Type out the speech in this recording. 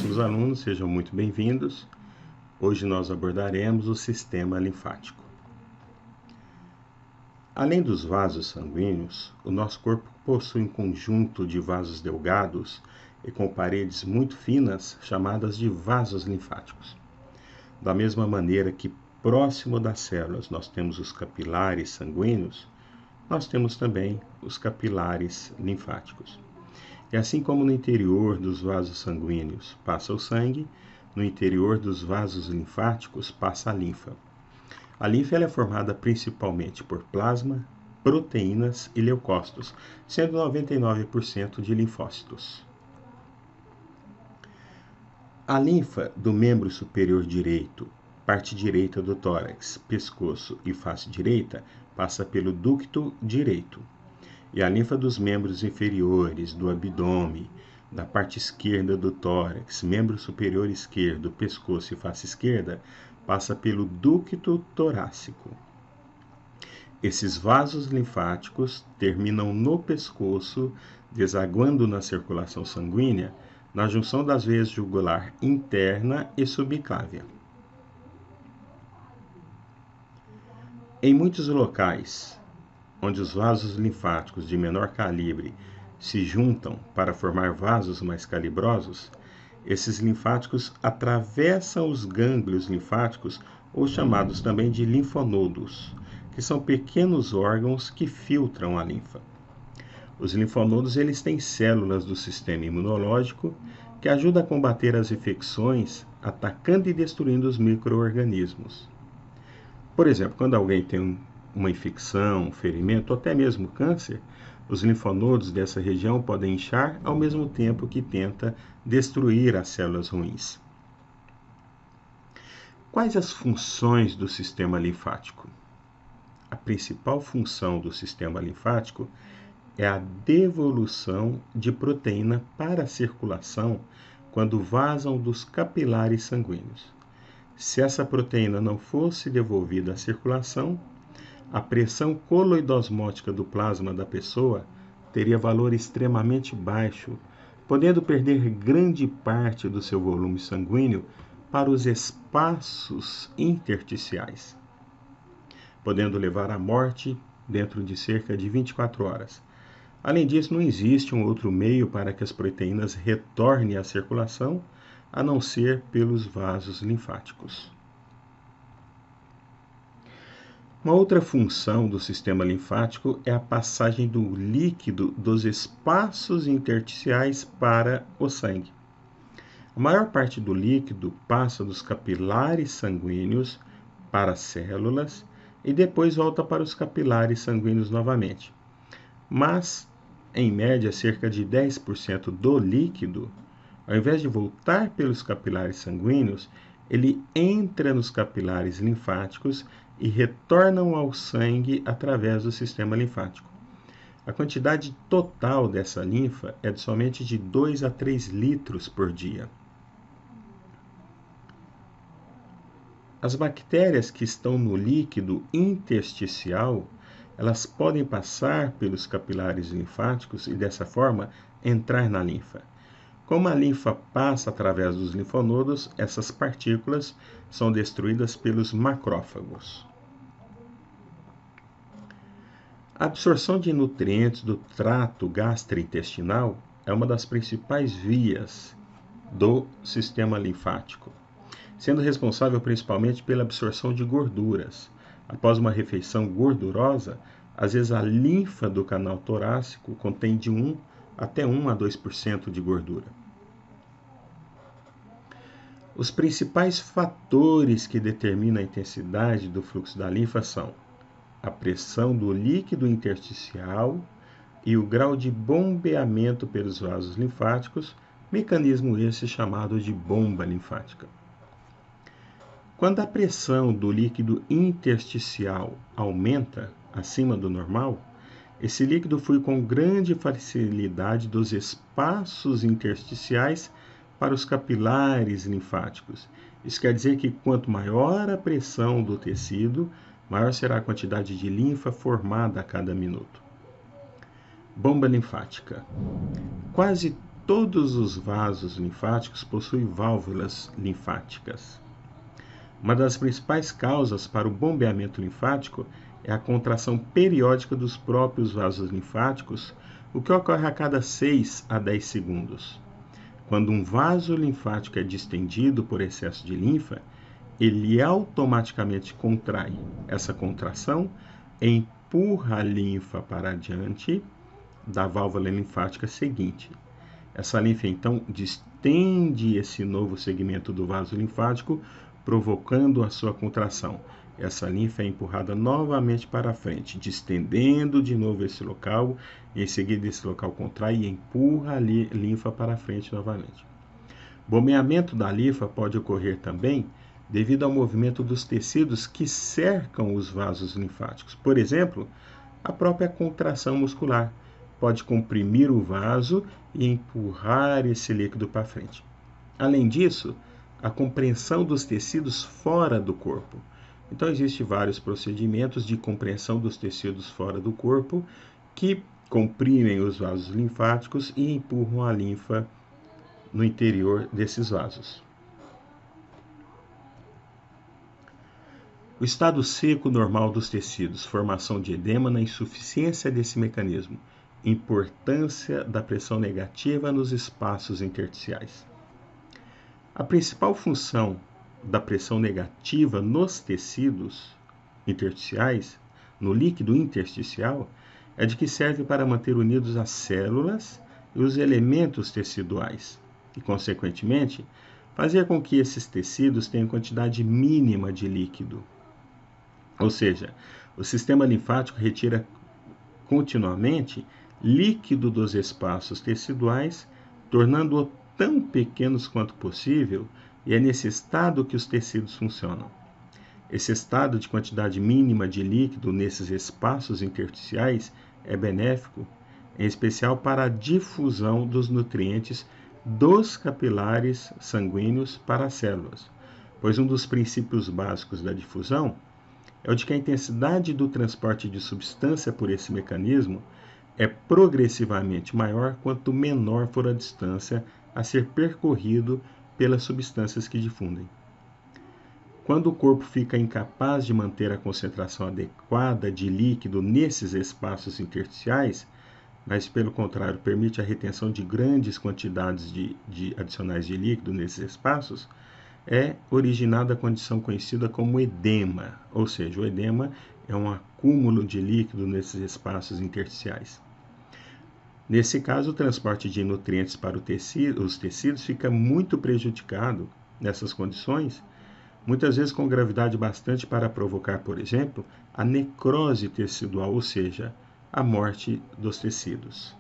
Caríssimos alunos, sejam muito bem-vindos. Hoje nós abordaremos o sistema linfático. Além dos vasos sanguíneos, o nosso corpo possui um conjunto de vasos delgados e com paredes muito finas, chamadas de vasos linfáticos. Da mesma maneira que próximo das células nós temos os capilares sanguíneos, nós temos também os capilares linfáticos. E assim como no interior dos vasos sanguíneos passa o sangue, no interior dos vasos linfáticos passa a linfa. A linfa é formada principalmente por plasma, proteínas e leucócitos, sendo 99% de linfócitos. A linfa do membro superior direito, parte direita do tórax, pescoço e face direita, passa pelo ducto direito. E a linfa dos membros inferiores, do abdômen, da parte esquerda do tórax, membro superior esquerdo, pescoço e face esquerda, passa pelo ducto torácico. Esses vasos linfáticos terminam no pescoço, desaguando na circulação sanguínea, na junção das veias jugular interna e subclávia. Em muitos locais, onde os vasos linfáticos de menor calibre se juntam para formar vasos mais calibrosos, esses linfáticos atravessam os gânglios linfáticos, ou chamados também de linfonodos, que são pequenos órgãos que filtram a linfa. Os linfonodos eles têm células do sistema imunológico que ajudam a combater as infecções, atacando e destruindo os micro-organismos. Por exemplo, quando alguém tem uma infecção, um ferimento ou até mesmo câncer, os linfonodos dessa região podem inchar ao mesmo tempo que tenta destruir as células ruins. Quais as funções do sistema linfático? A principal função do sistema linfático é a devolução de proteína para a circulação quando vazam dos capilares sanguíneos. Se essa proteína não fosse devolvida à circulação, a pressão coloidosmótica do plasma da pessoa teria valor extremamente baixo, podendo perder grande parte do seu volume sanguíneo para os espaços intersticiais, podendo levar à morte dentro de cerca de 24 horas. Além disso, não existe um outro meio para que as proteínas retornem à circulação, a não ser pelos vasos linfáticos. Uma outra função do sistema linfático é a passagem do líquido dos espaços intersticiais para o sangue. A maior parte do líquido passa dos capilares sanguíneos para as células e depois volta para os capilares sanguíneos novamente. Mas, em média, cerca de 10% do líquido, ao invés de voltar pelos capilares sanguíneos, ele entra nos capilares linfáticos e retornam ao sangue através do sistema linfático. A quantidade total dessa linfa é de somente de 2 a 3 litros por dia. As bactérias que estão no líquido intersticial, elas podem passar pelos capilares linfáticos e dessa forma entrar na linfa. Como a linfa passa através dos linfonodos, essas partículas são destruídas pelos macrófagos. A absorção de nutrientes do trato gastrointestinal é uma das principais vias do sistema linfático, sendo responsável principalmente pela absorção de gorduras. Após uma refeição gordurosa, às vezes a linfa do canal torácico contém de 1 até 1 a 2% de gordura. Os principais fatores que determinam a intensidade do fluxo da linfa são a pressão do líquido intersticial e o grau de bombeamento pelos vasos linfáticos, mecanismo esse chamado de bomba linfática. Quando a pressão do líquido intersticial aumenta acima do normal, esse líquido flui com grande facilidade dos espaços intersticiais para os capilares linfáticos. Isso quer dizer que quanto maior a pressão do tecido, maior será a quantidade de linfa formada a cada minuto. Bomba linfática. Quase todos os vasos linfáticos possuem válvulas linfáticas. Uma das principais causas para o bombeamento linfático é a contração periódica dos próprios vasos linfáticos, o que ocorre a cada 6 a 10 segundos. Quando um vaso linfático é distendido por excesso de linfa, ele automaticamente contrai. Essa contração empurra a linfa para diante da válvula linfática seguinte. Essa linfa, então, distende esse novo segmento do vaso linfático, provocando a sua contração. Essa linfa é empurrada novamente para frente, distendendo de novo esse local, e em seguida esse local contrai e empurra a linfa para frente novamente. Bombeamento da linfa pode ocorrer também devido ao movimento dos tecidos que cercam os vasos linfáticos. Por exemplo, a própria contração muscular pode comprimir o vaso e empurrar esse líquido para frente. Além disso, a compreensão dos tecidos fora do corpo. Então, existem vários procedimentos de compreensão dos tecidos fora do corpo que comprimem os vasos linfáticos e empurram a linfa no interior desses vasos. O estado seco normal dos tecidos, formação de edema na insuficiência desse mecanismo, importância da pressão negativa nos espaços intersticiais. A principal função da pressão negativa nos tecidos intersticiais, no líquido intersticial, é de que serve para manter unidos as células e os elementos teciduais e, consequentemente, fazer com que esses tecidos tenham quantidade mínima de líquido. Ou seja, o sistema linfático retira continuamente líquido dos espaços teciduais, tornando-o tão pequenos quanto possível, e é nesse estado que os tecidos funcionam. Esse estado de quantidade mínima de líquido nesses espaços intersticiais é benéfico, em especial para a difusão dos nutrientes dos capilares sanguíneos para as células, pois um dos princípios básicos da difusão é o de que a intensidade do transporte de substância por esse mecanismo é progressivamente maior quanto menor for a distância a ser percorrido pelas substâncias que difundem. Quando o corpo fica incapaz de manter a concentração adequada de líquido nesses espaços intersticiais, mas pelo contrário permite a retenção de grandes quantidades adicionais de líquido nesses espaços, é originada a condição conhecida como edema, ou seja, o edema é um acúmulo de líquido nesses espaços intersticiais. Nesse caso, o transporte de nutrientes para os tecidos fica muito prejudicado nessas condições, muitas vezes com gravidade bastante para provocar, por exemplo, a necrose tecidual, ou seja, a morte dos tecidos.